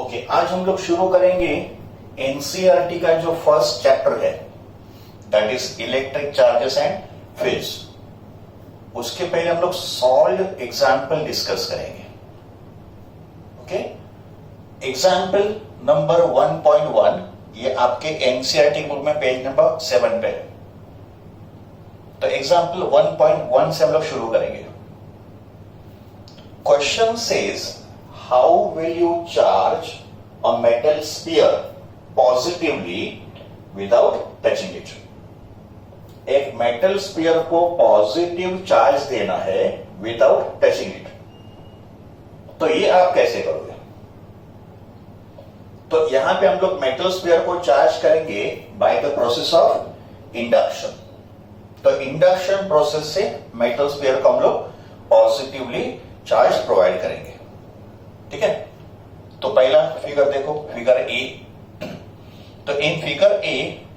Okay, आज हम लोग शुरू करेंगे एनसीईआरटी का जो फर्स्ट चैप्टर है, that is electric charges and fields. उसके पहले हम लोग सॉल्व एग्जाम्पल डिस्कस करेंगे। ओके, एग्जाम्पल नंबर 1.1 ये आपके एनसीईआरटी बुक में पेज नंबर 7 पे है। तो एग्जाम्पल 1.1 से हम लोग शुरू करेंगे। Question says how will you charge a metal sphere positively without touching it? एक मेटल स्पीयर को पॉजिटिव चार्ज देना है विदाउट टचिंग इट। तो ये आप कैसे करोगे? तो यहां पे हम लोग मेटल स्पीयर को चार्ज करेंगे by the process of induction. तो इंडक्शन प्रोसेस से मेटल स्पीयर को हम लोग पॉजिटिवली चार्ज प्रोवाइड करेंगे। ठीक है, तो पहला फिगर देखो, फिगर ए। तो इन फिगर ए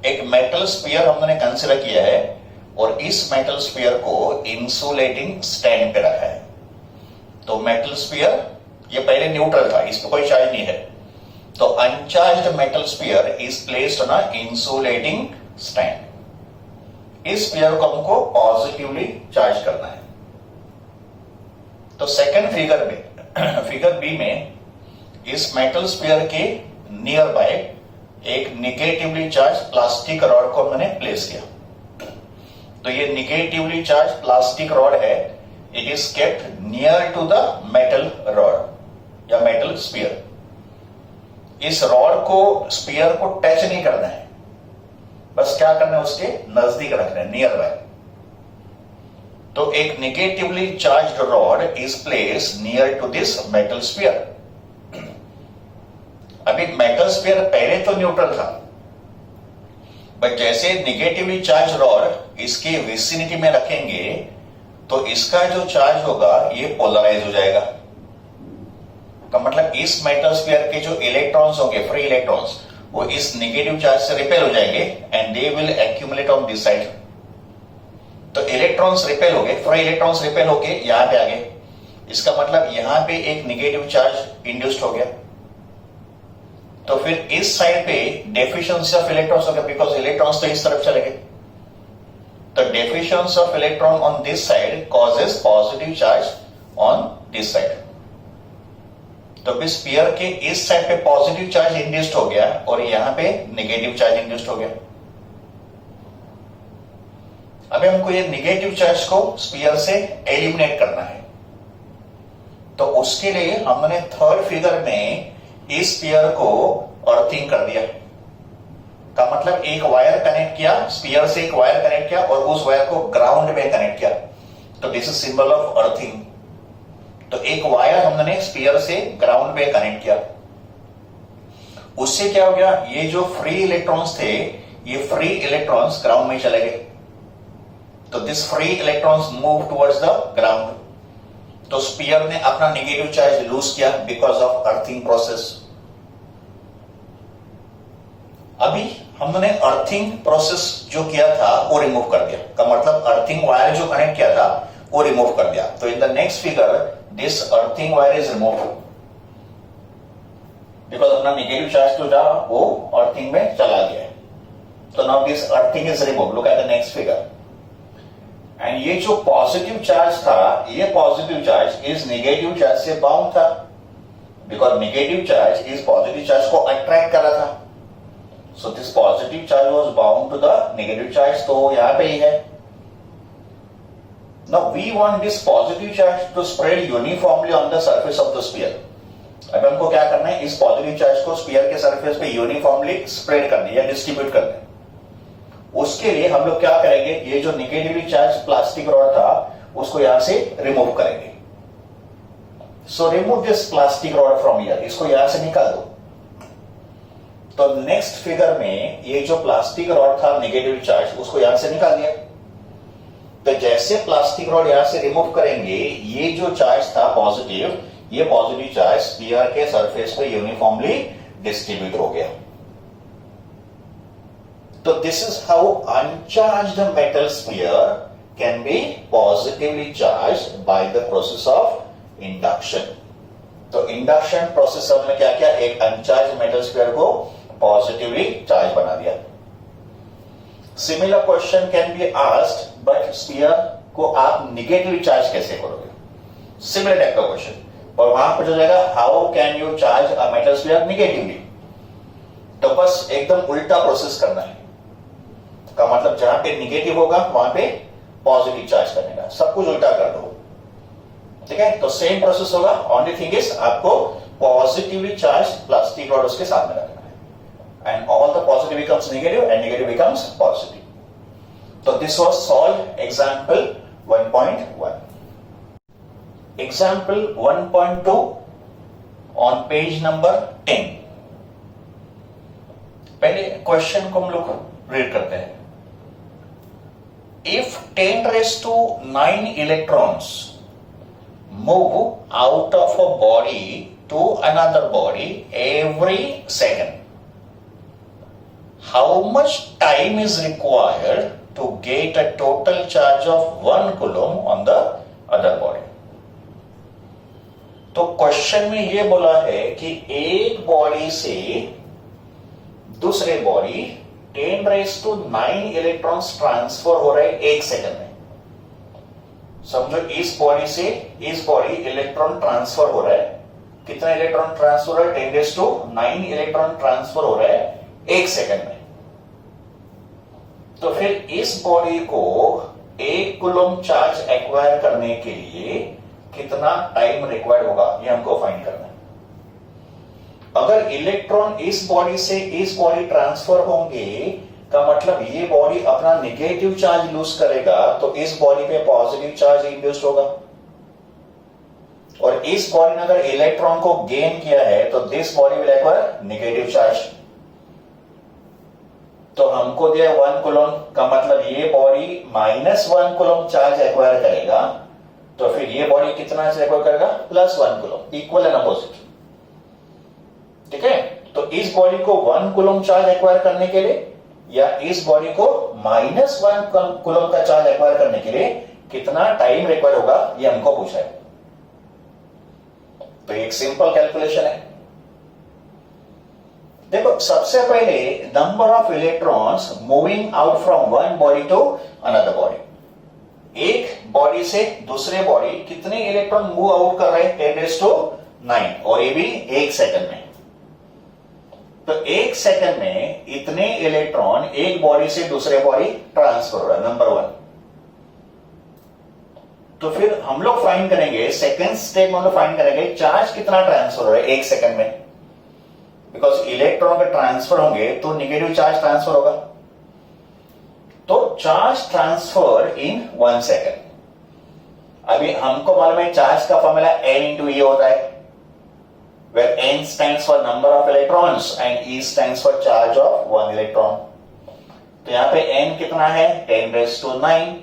एक मेटल स्पीयर हमने कंसीडर किया है और इस मेटल स्पीयर को इंसुलेटिंग स्टैंड पे रखा है। तो मेटल स्पीयर ये पहले न्यूट्रल था, इस पर कोई चार्ज नहीं है। तो uncharged metal sphere is placed on a insulating stand. इस स्पीयर को हमको पॉजिटिवली चार्ज करना है। तो सेकंड फिगर में, फिगर बी में, इस मेटल स्पीयर के नियर बाय एक निगेटिवली चार्ज प्लास्टिक रॉड को मैंने प्लेस किया। तो ये निगेटिवली चार्ज प्लास्टिक रॉड है, it is kept near to the metal rod या मेटल स्पीयर। इस रॉड को, स्पीयर को टच नहीं करना है, बस क्या करना है, उसके नजदीक रखना है, नियर बाय। तो एक negatively charged rod is placed near to this metal sphere. अभी मेटल स्फीयर पहले तो न्यूट्रल था, बट जैसे निगेटिवली चार्ज रॉड इसके विसिनिटी में रखेंगे तो इसका जो चार्ज होगा ये पोलराइज हो जाएगा। का मतलब इस मेटल स्फीयर के जो इलेक्ट्रॉन्स होंगे, फ्री इलेक्ट्रॉन्स, वो इस निगेटिव चार्ज से रिपेल हो जाएंगे and they will accumulate on this side. तो इलेक्ट्रॉन्स रिपेल हो गए, फ्री इलेक्ट्रॉन्स रिपेल होके यहां पे आ गए। इसका मतलब यहां पे एक निगेटिव चार्ज इंड्यूस्ड हो गया। तो फिर इस साइड पे डेफिशिएंसी ऑफ इलेक्ट्रॉन्स हो गया, बिकॉज इलेक्ट्रॉन्स तो इस तरफ चले गए। तो deficiency of electron on this side causes positive charge on this side. तो इस स्फीयर के इस साइड पे पॉजिटिव चार्ज इंड्यूस्ड हो गया और यहां पे निगेटिव चार्ज इंड्यूस्ड हो गया। अभी हमको ये निगेटिव चार्ज को स्फीयर से एलिमिनेट करना है। तो उसके लिए हमने थर्ड फिगर में इस स्फीयर को अर्थिंग कर दिया। का मतलब एक वायर कनेक्ट किया, स्फीयर से एक वायर कनेक्ट किया और उस वायर को ग्राउंड में कनेक्ट किया। तो this is symbol of earthing. तो एक वायर हमने स्फीयर से ग्राउंड में कनेक्ट किया। उससे क्या हो गया, ये जो फ्री इलेक्ट्रॉन्स थे, ये फ्री इलेक्ट्रॉन्स ग्राउंड में चले गए। तो this free electrons move towards the ground. तो स्पीयर ने अपना नेगेटिव चार्ज लूज किया बिकॉज ऑफ अर्थिंग प्रोसेस। अभी हमने अर्थिंग प्रोसेस जो किया था वो रिमूव कर दिया। का मतलब अर्थिंग वायर जो कनेक्ट किया था वो रिमूव कर दिया। तो in the next figure this earthing wire is remove because अपना नेगेटिव चार्ज तो जा वो अर्थिंग में चला गया है। तो now this earthing is remove. Look at the next figure. And ये जो पॉजिटिव चार्ज था, ये पॉजिटिव चार्ज इस नेगेटिव चार्ज से बाउंड था, बिकॉज नेगेटिव चार्ज इस पॉजिटिव चार्ज को अट्रैक्ट कर रहा था। So this positive charge was bound to the negative charge. तो यहां पे ही है। Now we want this positive charge to spread uniformly on the surface of the sphere. अब हमको क्या करना है, इस पॉजिटिव चार्ज को स्फीयर के सरफेस पे यूनिफॉर्मली स्प्रेड करना है या डिस्ट्रीब्यूट करना है। उसके लिए हम लोग क्या करेंगे, ये जो निगेटिवली चार्ज प्लास्टिक रॉड था उसको यहां से रिमूव करेंगे। So remove this plastic rod from here. इसको यहां से निकाल दो। तो नेक्स्ट फिगर में ये जो प्लास्टिक रॉड था निगेटिव चार्ज, उसको यहां से निकाल दिया। तो जैसे प्लास्टिक रॉड यहां से रिमूव करेंगे, ये जो चार्ज था पॉजिटिव, ये पॉजिटिव चार्ज स्फीयर के सरफेस पे यूनिफॉर्मली डिस्ट्रीब्यूट हो गया। So this is how uncharged metal sphere can be positively charged by the process of induction. तो इंडक्शन प्रोसेस हमने क्या किया, एक अनचार्ज मेटल स्फीयर को पॉजिटिवली चार्ज बना दिया। Similar question can be asked, but sphere को आप निगेटिवली चार्ज कैसे करोगे? सिमिलर टाइप का क्वेश्चन, और वहां पर जो जाएगा how can you charge a metal sphere negatively. तो बस एकदम उल्टा प्रोसेस करना है, का मतलब जहां पे निगेटिव होगा वहां पे पॉजिटिव चार्ज करने का, सब कुछ उल्टा कर दो, ठीक है। तो सेम प्रोसेस होगा, ओनली थिंग इज आपको पॉजिटिवली चार्ज प्लास्टिक रॉड उसके साथ में रखना है, and all the positive becomes negative and negative becomes positive. तो this was solve example 1.1। Example 1.2 on page number 10। पहले क्वेश्चन को हम लोग रीड करते हैं। If 10⁹ electrons move out of a body to another body every second, how much time is required to get a total charge of 1 coulomb on the other body? तो question में यह बोला है कि एक बॉडी से दूसरे बॉडी 10⁹ इलेक्ट्रॉन्स ट्रांसफर हो रहे एक सेकंड में। समझो इस बॉडी से इस बॉडी इलेक्ट्रॉन ट्रांसफर हो रहा है, कितना इलेक्ट्रॉन ट्रांसफर हो रहा है? 10⁹ इलेक्ट्रॉन ट्रांसफर हो रहा है एक सेकंड में। तो फिर इस बॉडी को 1 कूलम्ब चार्ज एक्वायर करने के लिए कितना टाइम रिक्वायर्ड होगा, ये हमको फाइंड करना है। अगर इलेक्ट्रॉन इस बॉडी से इस बॉडी ट्रांसफर होंगे का मतलब ये बॉडी अपना नेगेटिव चार्ज लूज करेगा, तो इस बॉडी पे पॉजिटिव चार्ज इंड्यूस्ड होगा, और इस बॉडी ने अगर इलेक्ट्रॉन को गेन किया है तो this body will acquire negative charge. तो हमको दिया 1 कूलम्ब का मतलब ये बॉडी -1 कूलम्ब चार्ज एक्वायर करेगा, तो फिर ये बॉडी कितना एक्वायर करेगा? +1 कूलम्ब, इक्वल एंड अपोजिट, ठीक है। तो इस बॉडी को 1 कूलम्ब चार्ज एक्वायर करने के लिए या इस बॉडी को -1 कूलम्ब का चार्ज एक्वायर करने के लिए कितना टाइम रिक्वायर होगा, ये हमको पूछा है। तो एक सिंपल कैलकुलेशन है। देखो, सबसे पहले number of electrons moving out from one body to another body. एक बॉडी से दूसरे बॉडी कितने इलेक्ट्रॉन मूव आउट कर रहे हैं? 10⁹, और ये भी एक सेकंड में। तो एक सेकंड में इतने इलेक्ट्रॉन एक बॉडी से दूसरे बॉडी ट्रांसफर हो रहा है, नंबर 1। तो फिर हम लोग फाइंड करेंगे, सेकंड स्टेप में हम लोग फाइंड करेंगे चार्ज कितना ट्रांसफर हो रहा है एक सेकंड में, बिकॉज इलेक्ट्रॉन अगर ट्रांसफर होंगे तो नेगेटिव चार्ज ट्रांसफर होगा। तो चार्ज ट्रांसफर इन 1 सेकंड। अभी हमको मालूम है चार्ज का फॉर्मूला N × E होता है, where N stands for number of electrons and E stands for charge of 1 electron। तो यहां पे N कितना है? 10⁹,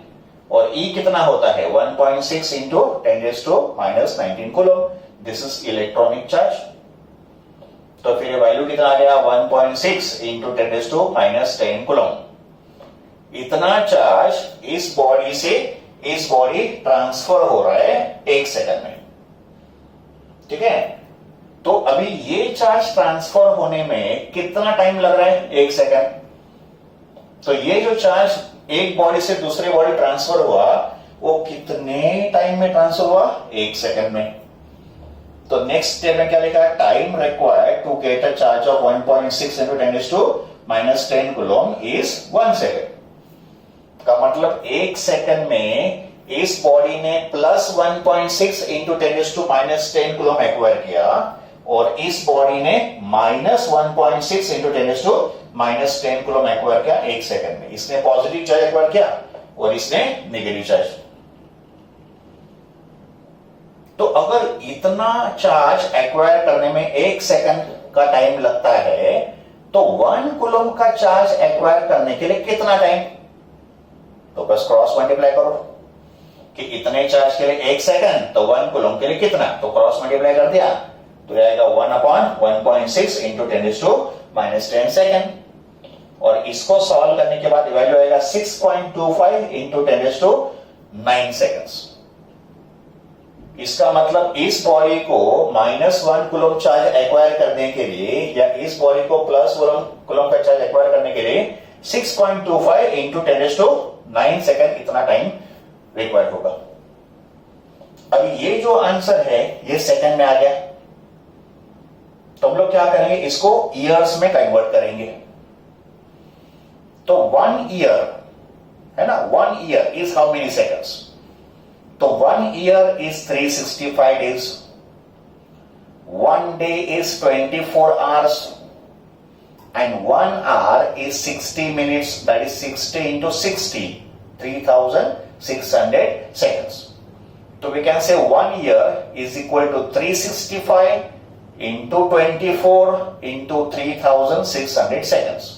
और E कितना होता है? 1.6 × 10⁻⁻19 coulomb. This is electronic charge. तो फिर ये वैल्यू कितना आ गया? 1.6 × 10⁻10 कूलम्ब। इतना चार्ज इस बॉडी से इस बॉडी ट्रांसफर हो रहा है एक सेकंड में, ठीक है। तो अभी ये चार्ज ट्रांसफर होने में कितना टाइम लग रहा है? एक सेकंड। तो ये जो चार्ज एक बॉडी से दूसरे बॉडी ट्रांसफर हुआ वो कितने टाइम में ट्रांसफर हुआ? एक सेकंड में। तो नेक्स्ट स्टेप में क्या लिखा है? Time required to get a charge of 1.6 × 10⁻10 coulomb is 1 second. का मतलब एक सेकंड में इस बॉडी ने +1.6 × 10⁻10 कूलम्ब एक्वायर किया, और इस बॉडी ने -1.6 × 10⁻10 कूलम्ब एक्वायर किया एक सेकंड में। इसने पॉजिटिव चार्ज एक्वायर किया और इसने नेगेटिव चार्ज। तो अगर इतना चार्ज एक्वायर करने में एक सेकंड का टाइम लगता है, तो 1 कूलम्ब का चार्ज एक्वायर करने के लिए कितना टाइम? तो बस क्रॉस मल्टीप्लाई करो कि इतने चार्ज के लिए एक सेकंड, तो 1 कूलम्ब के लिए कितना, तो क्रॉस मल्टीप्लाई कर दिया, तो आएगा 1/1.6 × 10⁻10 सेकंड। और इसको सॉल्व करने के बाद वैल्यू आएगा 6.25 × 10⁻9 सेकंड्स। इसका मतलब इस बॉडी को -1 कूलम चार्ज एक्वायर करने के लिए या इस बॉडी को +1 कूलम का चार्ज एक्वायर करने के लिए 6.25 इंटू 10⁹ सेकंड इतना टाइम रिक्वायर्ड होगा। अब ये जो आंसर है ये सेकंड में आ गया, तो हम लोग क्या करेंगे, इसको ईयर्स में कन्वर्ट करेंगे। तो 1 ईयर है ना, 1 year is how many seconds? तो 1 year is 365 days, 1 day is 24 hours and 1 hour is 60 minutes, that is 60 into 60, 3600 seconds. So we can say 1 year is equal to 365 into 24 into 3600 seconds.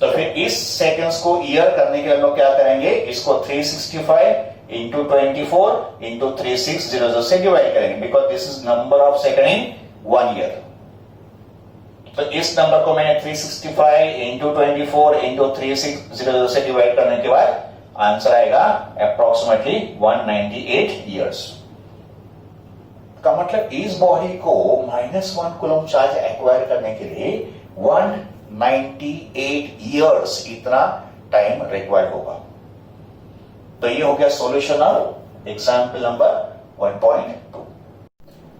तो फिर इस seconds को year करने के लिए हम लोग क्या करेंगे, इसको 365 into 24 into 3600 से डिवाइड करेंगे, because this is number of second in 1 year. तो इस नंबर को मैंने 365 इंटू 24 इंटू 3600 से डिवाइड करने के बाद आंसर आएगा अप्रोक्सीमेटली 198 इयर्स। का मतलब इस बॉडी को -1 कूलम चार्ज एक्वायर करने के लिए 198 इयर्स इतना टाइम रिक्वायर्ड होगा। तो ये हो गया solution of example number 1.2।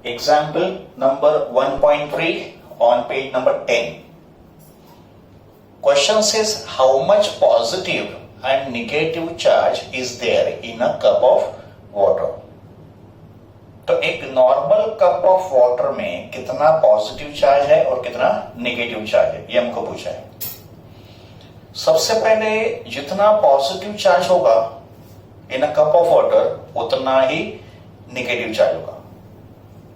Example number 1.3 on page number 10. Question says how much positive and negative charge is there in a cup of water. तो एक नॉर्मल कप ऑफ वाटर में कितना पॉजिटिव चार्ज है और कितना नेगेटिव चार्ज है, ये हमको पूछा है। सबसे पहले जितना पॉजिटिव चार्ज होगा इन अ कप ऑफ वाटर उतना ही नेगेटिव चार्ज होगा।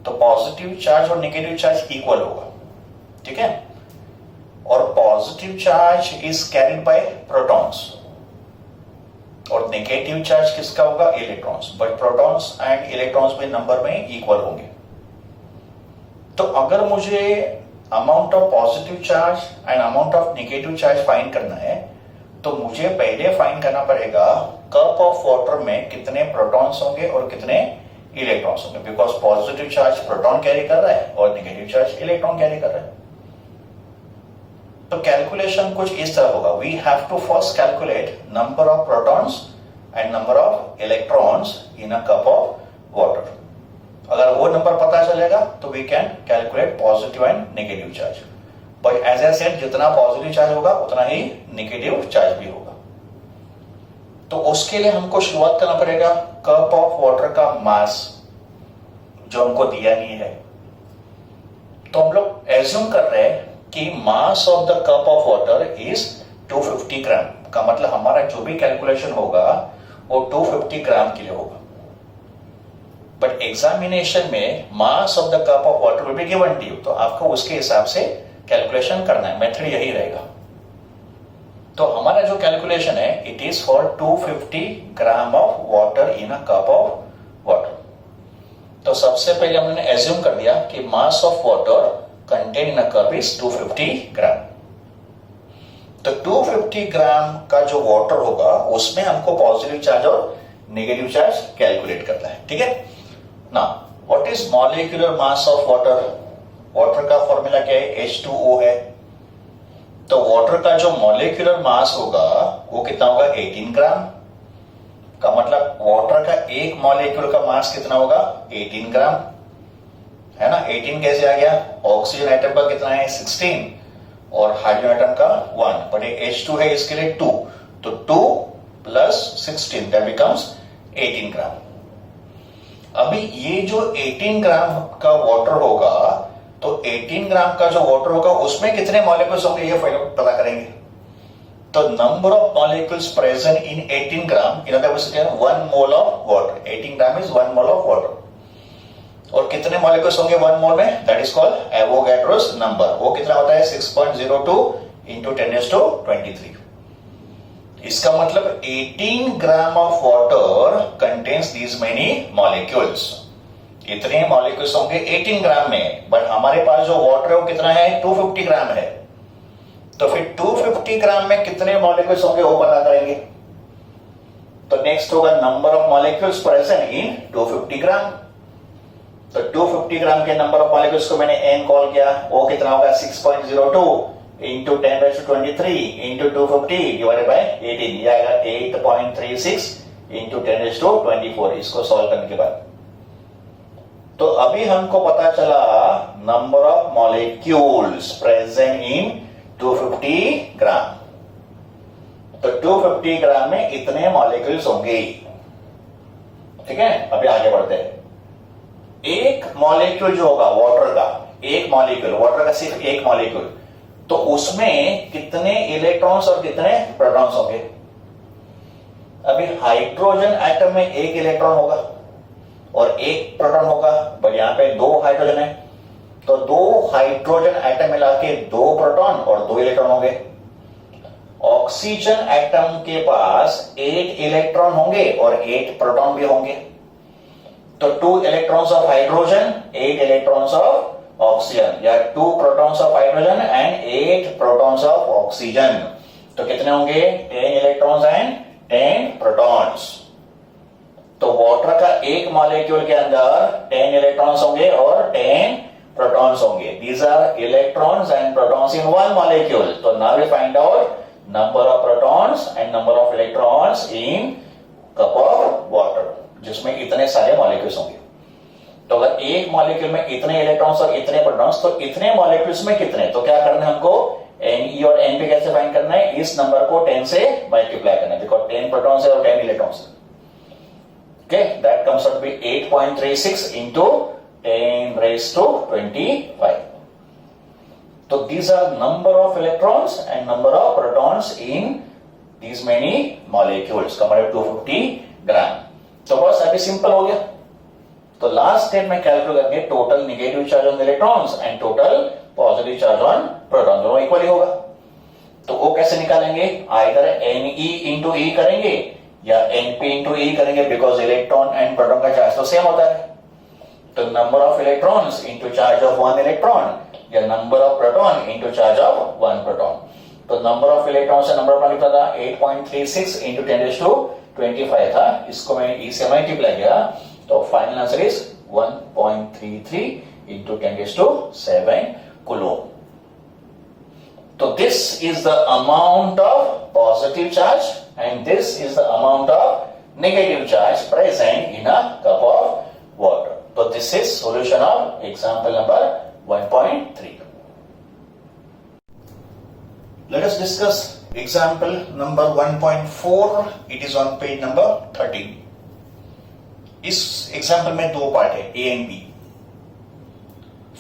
तो पॉजिटिव चार्ज और नेगेटिव चार्ज इक्वल होगा, ठीक है। और positive charge is carried by protons और नेगेटिव चार्ज किसका होगा, electrons. But protons and electrons भी नंबर में इक्वल होंगे। तो अगर मुझे amount of positive charge and amount of negative charge find करना है तो मुझे पहले फाइंड करना पड़ेगा कप ऑफ वाटर में कितने प्रोटॉन्स होंगे और कितने इलेक्ट्रॉन्स होंगे, because positive charge proton carry कर रहा है और नेगेटिव चार्ज इलेक्ट्रॉन कैरी कर रहा है। तो कैलकुलेशन कुछ इस तरह होगा, we have to first calculate number of protons and number of electrons in a cup of water. अगर वो नंबर पता चलेगा तो we can calculate positive and negative charge. But as I said जितना पॉजिटिव चार्ज होगा उतना ही negative charge भी होगा। तो उसके लिए हमको शुरुआत करना पड़ेगा कप ऑफ वाटर का मास जो हमको दिया नहीं है। तो हम लोग एज्यूम कर रहे हैं कि मास of the cup of water is 250 ग्राम। का मतलब हमारा जो भी कैलकुलेशन होगा वो 250 ग्राम के लिए होगा। बट एग्जामिनेशन में mass of the cup of water will be given to you, तो आपको उसके हिसाब से कैलकुलेशन करना है। मेथड यही रहेगा। तो हमारा जो कैलकुलेशन है it is for 250 gram of water in a cup of water. तो सबसे पहले हमने एज्यूम कर दिया कि mass of water contain in a cup is 250 ग्राम। तो 250 ग्राम का जो वाटर होगा उसमें हमको पॉजिटिव चार्ज और नेगेटिव चार्ज कैलकुलेट करना है, ठीक है ना। What is molecular mass of water? Water का फॉर्मूला क्या है, H2O है। तो वाटर का जो मॉलिक्यूलर मास होगा वो कितना होगा, 18 ग्राम। का मतलब वाटर का एक मॉलिक्यूल का मास कितना होगा, 18 ग्राम, है ना। 18 कैसे आ गया, ऑक्सीजन एटम का कितना है, 16 और हाइड्रोजन एटम का 1, बट H2 है इसके लिए 2, तो 2 प्लस 16 दैट बिकम्स 18 ग्राम। अभी ये जो 18 ग्राम का वाटर होगा तो 18 ग्राम का जो वाटर होगा उसमें कितने मॉलिक्यूल्स होंगे ये पता करेंगे। तो number of molecules present in 18 gram, in other words 1 mole of water. 18 gram is 1 mole of water. और कितने मॉलिक्यूल्स होंगे 1 मोल में, that is called Avogadro's number. वो कितना होता है 6.02 इंटू 10⁻23। इसका मतलब 18 gram of water contains these many molecules. इतने मॉलिक्यूल्स होंगे 18 ग्राम में, बट हमारे पास जो वाटर है वो कितना है, 250 ग्राम है। तो फिर 250 ग्राम में कितने मॉलिक्यूल्स होंगे वो पता करेंगे। तो नेक्स्ट होगा number of molecules present in 250 ग्राम। तो 250 ग्राम के नंबर ऑफ मॉलिक्यूल्स को मैंने n कॉल किया, वो कितना होगा 6.02 इंटू 10⁻23 इंटू 250 डिवाइडेड बाय 18, ये आएगा 8.36 इंटू 10⁻24। इसको सॉल्व करने के बाद तो अभी हमको पता चला number of molecules present in 250 ग्राम। तो 250 ग्राम में इतने मॉलिक्यूल्स होंगे, ठीक है। अभी आगे बढ़ते हैं। एक मॉलिक्यूल जो होगा वाटर का, एक मॉलिक्यूल वाटर का सिर्फ एक मॉलिक्यूल, तो उसमें कितने इलेक्ट्रॉन्स और कितने प्रोटॉन्स होंगे। अभी हाइड्रोजन एटम में एक इलेक्ट्रॉन होगा और एक प्रोटॉन होगा, बट यहां पे दो हाइड्रोजन है, तो दो हाइड्रोजन एटम मिला के दो प्रोटॉन और दो इलेक्ट्रॉन होंगे। ऑक्सीजन एटम के पास 8 इलेक्ट्रॉन होंगे और 8 प्रोटॉन भी होंगे, तो 2 electrons of hydrogen 8 electrons of oxygen, या 2 protons of hydrogen and 8 protons of oxygen, तो कितने होंगे 10 इलेक्ट्रॉन्स एंड 10 प्रोटॉन्स। तो वाटर का एक मॉलिक्यूल के अंदर 10 इलेक्ट्रॉन्स होंगे और 10 प्रोटॉन्स होंगे। These are electrons and protons in one molecule. तो now we find out number of protons and number of electrons in cup of water, जिसमें इतने सारे मॉलिक्यूल्स होंगे। तो अगर एक मॉलिक्यूल में इतने इलेक्ट्रॉन्स और इतने प्रोटॉन्स, तो इतने मॉलिक्यूल्स में कितने, तो क्या करना है हमको Ne और Np कैसे फाइंड करना है, इस नंबर को 10 से मल्टीप्लाई करना है, बिकॉज 10 प्रोटॉन्स है और 10 electrons. Okay, that comes out to be 8.36 into 10⁻25. So these are number of electrons and number of protons in these many molecules compared to 250 ग्राम। तो बस अभी सिंपल हो गया। तो लास्ट स्टेप में कैलकुलेट करके total negative charge on electrons and total positive charge on proton, दोनों equally होगा। तो वो कैसे निकालेंगे, आइदर Ne इंटू ई करेंगे या Np इंटू ई करेंगे, बिकॉज इलेक्ट्रॉन एंड प्रोटॉन का चार्ज तो सेम होता है। तो number of electrons into charge of one electron या number of proton into charge of one proton. तो नंबर ऑफ इलेक्ट्रॉन से नंबर ऑफ प्रोटॉन कितना था 8.36 इंटू 10⁻25 था, इसको मैंने ई से मल्टीप्लाई किया, तो final answer is 1.33 into 10⁻7 coulomb. तो this is the amount of positive charge and this is the amount of negative charge present in a cup of water. So this is solution of example number 1.3. Let us discuss example number 1.4. It is on page number 13. इस example में दो part है A and B.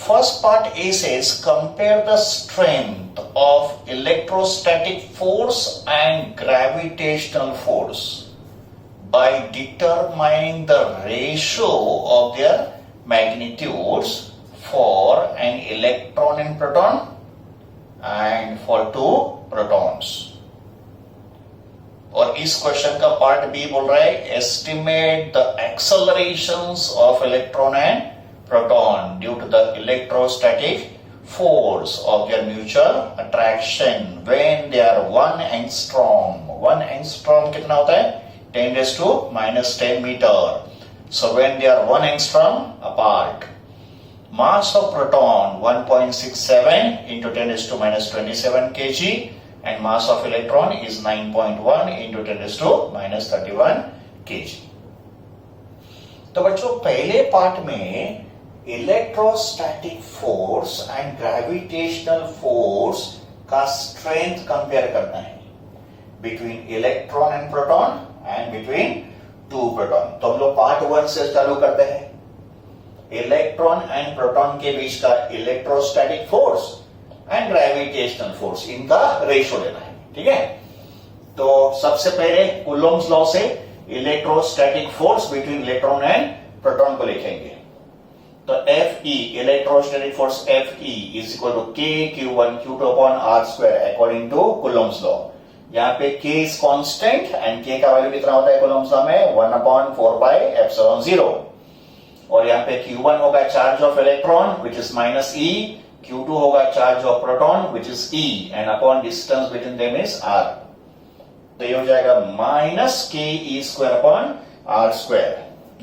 First part A says compare the strength of electrostatic force and gravitational force by determining the ratio of their magnitudes for an electron and proton and for 2 protons. और इस question का part B बोल रहा है estimate the accelerations of electron and proton due to the electrostatic force of their mutual attraction when they are 1 angstrom. 1 angstrom कितना होता है 10⁻⁻10 meter. So when they are 1 angstrom apart, mass of proton 1.67 into 10⁻27 kg and mass of electron is 9.1 into 10⁻31 kg. तो बच्चों पहले part में electrostatic force and gravitational force का strength compare करना है between electron and proton and between 2 proton. तो हम लोग पार्ट 1 से चालू करते हैं। इलेक्ट्रॉन एंड प्रोटॉन के बीच का electrostatic force and gravitational force, इनका रेशियो लेना है, ठीक है। तो सबसे पहले कूलॉम्स लॉ से electrostatic force between electron and proton को लिखेंगे। तो Fe electrostatic force Fe is equal to K Q1 Q2 upon R square according to Coulomb's law. यहाँ पे K is constant and K का वैल्यू कितना होता है कूलॉम्स लॉ में 1/4πε0। और यहाँ पे Q1 होगा charge of electron which is -E, Q2 होगा charge of proton which is E and upon distance between them is R। तो ये हो जाएगा minus K E square upon R square.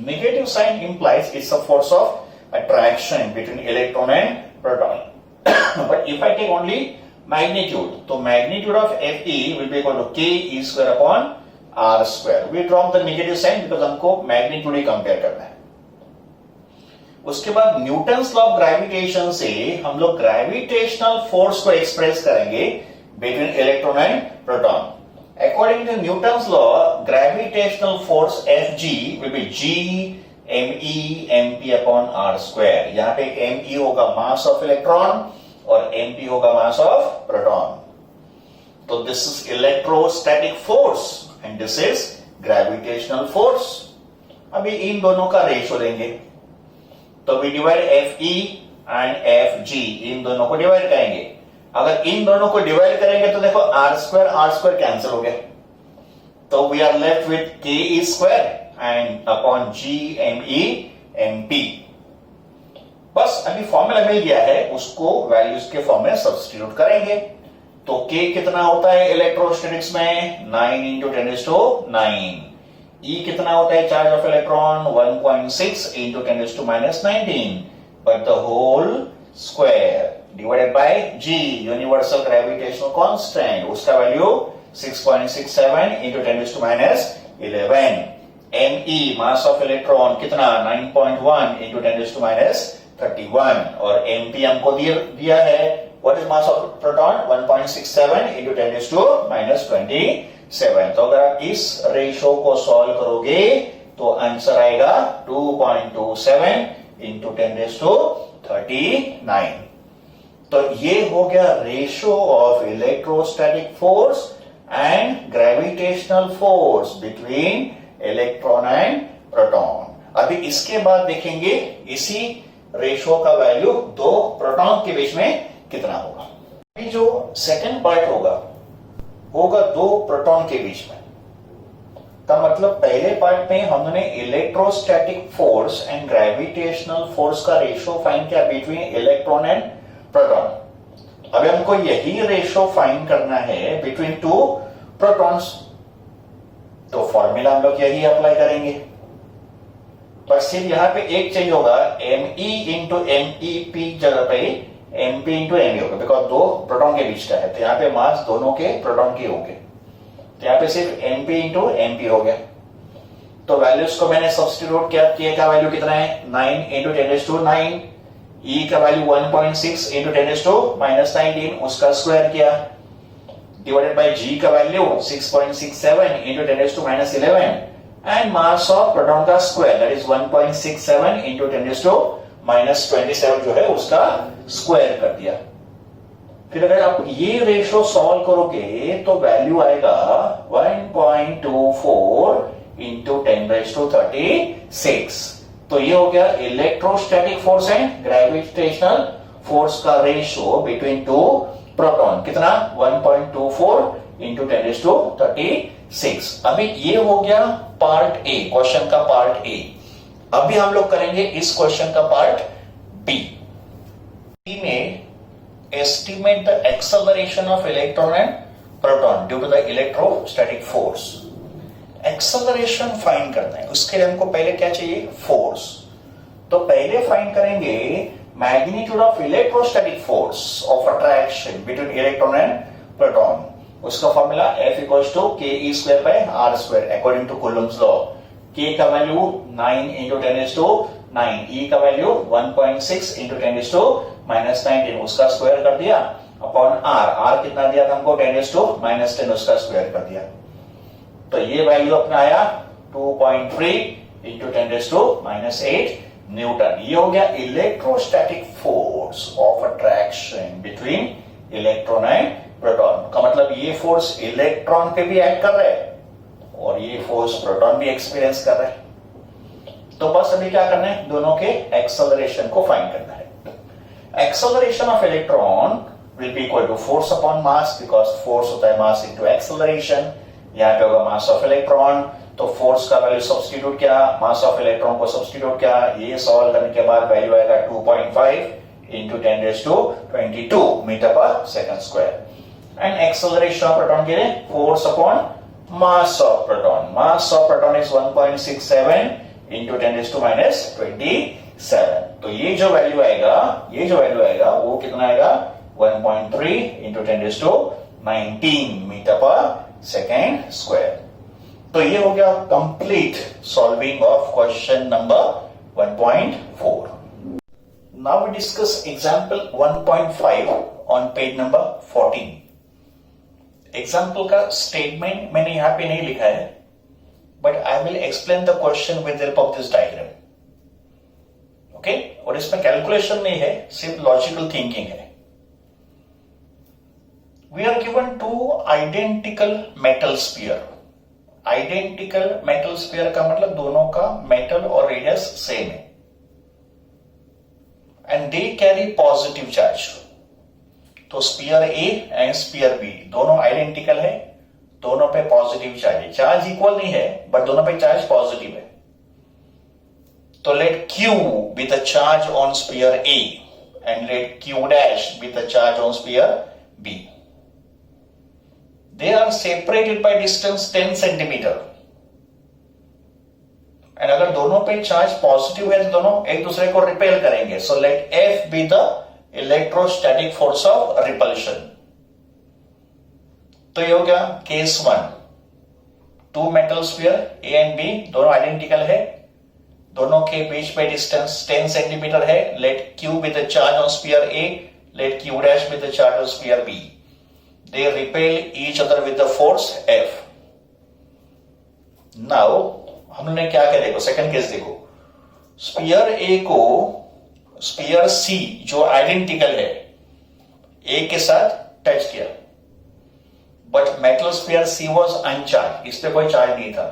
Negative sign implies it's a force of attraction between electron and proton. But if I take only magnitude, तो magnitude of F E will be equal to K E square upon R square. We drop the negative sign because हमको magnitude ही compare करना है. उसके बाद Newton's law of gravitation से हम लोग ग्रेविटेशनल फोर्स को एक्सप्रेस करेंगे between electron and proton. According to Newton's law, gravitational force Fg will be G me mp upon r square. यहाँ पे me होगा mass of electron और mp होगा mass of proton. तो this is electrostatic force and this is gravitational force. अभी इन दोनों का ratio लेंगे, तो we divide Fe and Fg, इन दोनों को डिवाइड करेंगे. अगर इन दोनों को डिवाइड करेंगे तो देखो आर स्क्वायर कैंसिल हो गया, तो we are left with K E square and upon G M E M P. बस अभी फॉर्मूला मिल गया है, उसको वैल्यूज के फॉर्म में सब्स्टिट्यूट करेंगे. तो के कितना होता है इलेक्ट्रोस्टैटिक्स में 9 इंटू 10⁹. ई कितना होता है charge of electron 1.6 into 10⁻19, but the whole square divided by g, universal gravitational constant, उसका value 6.67 into 10⁻11. me mass of electron कितना 9.1 इंटू 10⁻31 और mp हमको दिया है. What is mass of proton 1.67 into 10⁻27. तो अगर आप इस रेशो को सॉल्व करोगे तो आंसर आएगा 2.27 इंटू 10⁻39. तो ये हो गया ratio of electrostatic force and gravitational force between electron and proton. अभी इसके बाद देखेंगे इसी रेशो का वैल्यू दो प्रोटॉन के बीच में कितना होगा. अभी जो सेकंड पार्ट होगा दो प्रोटॉन के बीच में. का मतलब पहले पार्ट में हमने electrostatic force and gravitational force का रेशो फाइंड किया बिटवीन इलेक्ट्रॉन एंड प्रोटॉन. अभी हमको यही रेशो फाइंड करना है बिटवीन टू प्रोटॉन्स. तो फॉर्मूला हम लोग यही अप्लाई करेंगे, पर सिर्फ यहां पे एक चेंज होगा, me इंटू MEP जगह पे MP इंटू ME होगा, बिकॉज दो प्रोटॉन के बीच का है. तो यहाँ पे मास दोनों के प्रोटॉन के होंगे, तो यहाँ पे सिर्फ MP इंटू MP हो गया. तो वैल्यूज को मैंने सब्स्टिट्यूट किया. K का वैल्यू कितना है 9 इंटू 10⁻9. E का वैल्यू 1.6 इंटू 10⁻19, उसका स्क्वायर किया, डिवाइडेड बाय G का value 6.67 into 10⁻11 and mass of proton का स्क्वायर दैट इज 1.67 इंटू 10⁻27 जो है उसका स्क्वायर कर दिया. फिर अगर आप ये रेशो सॉल्व करोगे तो वैल्यू आएगा 1.24 इंटू 10⁻36. तो ये हो गया electrostatic force and gravitational force का रेशो बिटवीन टू प्रोटॉन. कितना 1.24 इंटू 10⁻36. अभी ये हो गया पार्ट ए, क्वेश्चन का पार्ट ए. अभी हम लोग करेंगे इस क्वेश्चन का पार्ट बी. में estimate the acceleration of electron and proton due to the electrostatic force. Acceleration find करना है, उसके लिए हमको पहले क्या चाहिए फोर्स. तो पहले फाइंड करेंगे magnitude of electrostatic force of attraction between electron and proton. उसका formula F equals to K E square by R square according to Coulomb's law. K का वैल्यू 9 इंटू 10⁻9, E का वैल्यू 1.6 इंटू 10⁻19, उसका square कर दिया upon R कितना दिया था हमको 10⁻10, उसका स्क्वायर कर दिया. तो ये वैल्यू अपना आया 2.3 इंटू 10⁻8 न्यूटन. ये हो गया electrostatic force of attraction between electron and proton. का मतलब ये फोर्स इलेक्ट्रॉन पे भी एक्ट कर रहा है और ये फोर्स प्रोटॉन भी एक्सपीरियंस कर रहा है. तो बस अभी क्या करना है, दोनों के एक्सेलरेशन को फाइंड करना है. Acceleration of electron will be equal to force upon mass, because force होता है मास इनटू एक्सेलरेशन. यहाँ पे होगा मास ऑफ इलेक्ट्रॉन, तो फोर्स का वैल्यू सब्स्टिट्यूट किया, मास ऑफ इलेक्ट्रॉन को सब्स्टिट्यूट किया. ये सॉल्व करने के बाद वैल्यू आएगा 2.5 into 10⁻22 metre per second square. And acceleration of proton के लिए force upon mass of proton. Mass of proton is 1.67 into 10 raised to minus 27. तो ये जो वैल्यू आएगा वो कितना आएगा 1.3 into 10 raised to 19 metre per second square. तो ये हो गया complete solving of question number 1.4. Now we discuss example 1.5 on page number 14. Example का स्टेटमेंट मैंने यहां पे नहीं लिखा है, but I will explain the question with help of this diagram. Okay, और इसमें कैलकुलेशन नहीं है, सिर्फ लॉजिकल थिंकिंग है. We are given two identical metal sphere. Identical metal sphere का मतलब दोनों का मेटल और रेडियस सेम है, and they carry positive charge. तो sphere A and sphere B दोनों आइडेंटिकल है, दोनों पे पॉजिटिव चार्ज है. चार्ज इक्वल नहीं है बट दोनों पे चार्ज पॉजिटिव है. तो let Q be the charge on sphere A and let Q dash be the charge on sphere B. They are separated by distance 10 centimetre. And अगर दोनों पे चार्ज पॉजिटिव है तो दोनों एक दूसरे को रिपेल करेंगे. So let F be the electrostatic force of repulsion. तो ये हो गया case 1. Two metal sphere A and B दोनों आइडेंटिकल है, दोनों के बीच में डिस्टेंस 10 सेंटीमीटर है. Let Q be the charge on sphere A, let Q dash be the charge on sphere B. They repel each other with the force F. Now हमने क्या किया देखो, सेकंड केस देखो. स्फीयर ए को spear सी जो identical है ए के साथ टच किया, but metal sphere C was uncharged, इस पे कोई चार्ज नहीं था.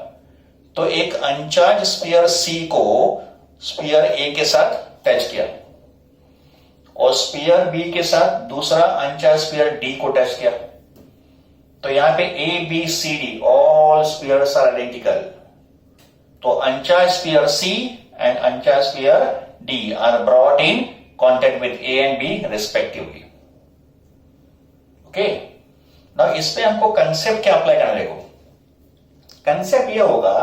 तो एक अनचार्ज स्पीयर सी को स्पीयर ए के साथ टच किया और स्पीयर बी के साथ दूसरा अनचार्ज स्पीयर डी को टच किया. तो यहां पे A B C D all spheres are identical. तो uncharged sphere C and uncharged sphere D are brought in contact with A and B respectively. Okay. Now इस पे हमको कंसेप्ट क्या अप्लाई करना देखो. कंसेप्ट ये होगा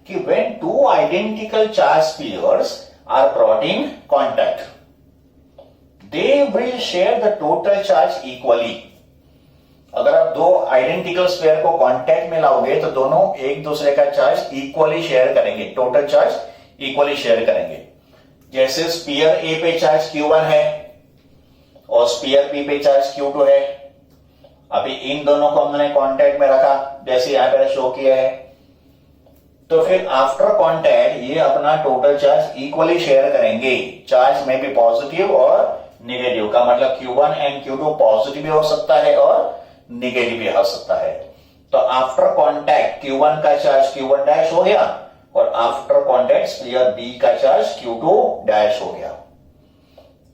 कि when two identical charge spheres are brought in contact, they will share the total charge equally. अगर आप दो आइडेंटिकल स्फीयर को कांटेक्ट में लाओगे तो दोनों एक दूसरे का चार्ज इक्वली शेयर करेंगे, टोटल चार्ज इक्वली शेयर करेंगे. जैसे स्पीयर ए पे चार्ज Q1 है और स्पीयर बी पे चार्ज Q2 है. अभी इन दोनों को हमने कांटेक्ट में रखा जैसे यहां पर शो किया है. तो फिर आफ्टर कांटेक्ट ये अपना टोटल चार्ज इक्वली शेयर करेंगे. चार्ज में भी पॉजिटिव और निगेटिव का मतलब Q1 एंड Q2 पॉजिटिव भी हो सकता है और निगेटिव भी हो सकता है. तो आफ्टर कांटेक्ट Q1 का चार्ज Q1 डैश हो गया और आफ्टर कांटेक्ट स्पीयर बी का चार्ज Q2 डैश हो गया.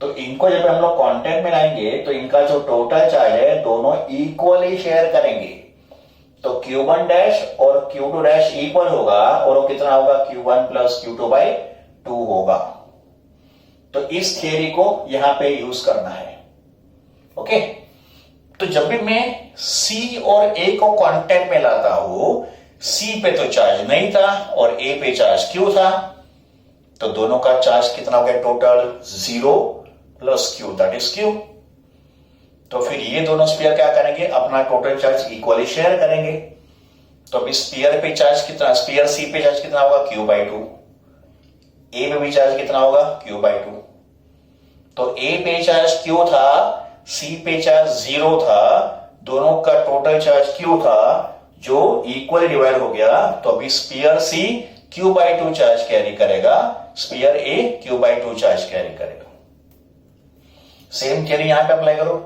तो इनको जब हम लोग कांटेक्ट में लाएंगे तो इनका जो टोटल चार्ज है दोनों इक्वली शेयर करेंगे. तो Q1 डैश और Q2 डैश इक्वल होगा और वो कितना होगा Q1 प्लस Q2 बाई 2 होगा. तो इस थियरी को यहां पे यूज करना है. ओके. तो जब भी मैं C और A को कांटेक्ट में लाता हूं, C पे तो चार्ज नहीं था और A पे चार्ज Q था, तो दोनों का चार्ज कितना हो गया total 0 plus Q that is Q. तो फिर ये दोनों स्पीयर क्या करेंगे, अपना टोटल चार्ज इक्वली शेयर करेंगे. तो अभी स्पीयर पे चार्ज कितना, स्पीयर C पे चार्ज कितना होगा Q बाई 2. A पे भी चार्ज कितना होगा Q बाई 2. तो A पे चार्ज Q था, C पे चार्ज 0 था, दोनों का टोटल चार्ज Q था जो इक्वली डिवाइड हो गया. तो अभी sphere C Q by 2 charge carry करेगा, sphere A Q by 2 charge carry करेगा. सेम थियरी यहां पे अप्लाई करो.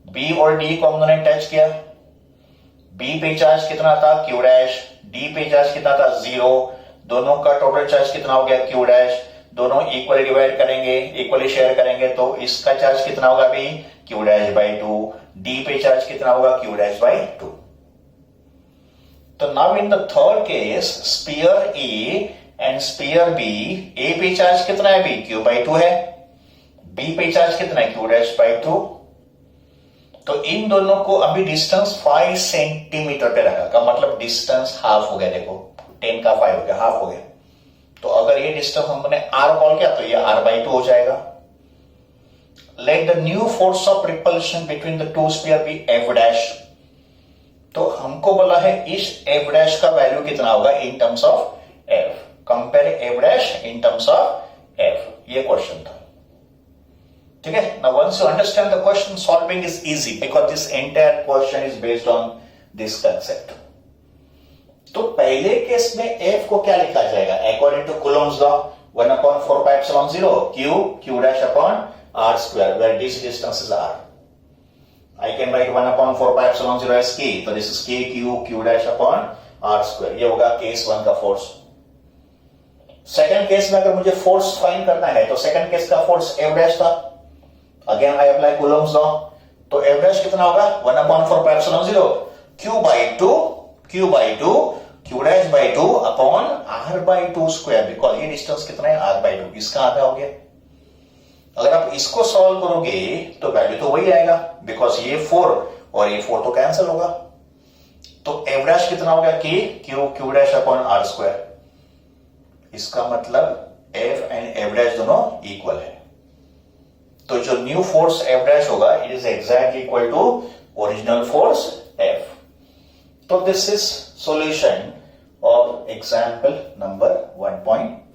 B और D को हमने टच किया. B पे चार्ज कितना था Q डैश, D पे चार्ज कितना था 0, दोनों का टोटल चार्ज कितना हो गया Q डैश. दोनों इक्वली डिवाइड करेंगे, इक्वली शेयर करेंगे, तो इसका चार्ज कितना होगा अभी Q डैश बाई 2. D पे चार्ज कितना होगा Q डैश बाई 2. तो now in the third case sphere A and sphere B, A पे चार्ज कितना है अभी Q बाई 2 है, बी पे चार्ज कितना है Q डैश बाई 2. तो इन दोनों को अभी डिस्टेंस 5 सेंटीमीटर पे रखा, का मतलब डिस्टेंस हाफ हो गया, देखो 10 का 5 हो गया, हाफ हो गया। तो अगर ये डिस्टेंस हमने r कॉल किया तो ये r/2 हो जाएगा। Let the new force of repulsion between the two sphere be f'। तो हमको बोला है इस f' का वैल्यू कितना होगा in terms of f, compare f' in terms of f, ये क्वेश्चन था। ठीक है, now once you understand the question, solving is easy because this entire question is based on this concept. तो पहले case में f को क्या लिखा जाएगा according to Coulomb's law, 1/4πε0 q dash upon r square where this distance is r. I can write 1/4πε0 as k, so this is k q dash upon r square, ये होगा case 1 का force. Second case में अगर मुझे force find करना है तो second case का फोर्स f' था, again I apply Coulomb's law, तो f' कितना होगा 1/4πε0 q/2 upon r/2 square, because ये डिस्टेंस कितना है r/2, इसका आधा हो गया। अगर आप इसको सॉल्व करोगे तो वैल्यू तो वही आएगा, बिकॉज ये 4 और ये 4 तो कैंसिल होगा। तो f' कितना होगा q' अपॉन r स्क्वायर, इसका मतलब f एंड f' दोनों इक्वल है। तो जो न्यू फोर्स f' होगा it is exactly equal to original force f। तो this is solution of example number 1.2।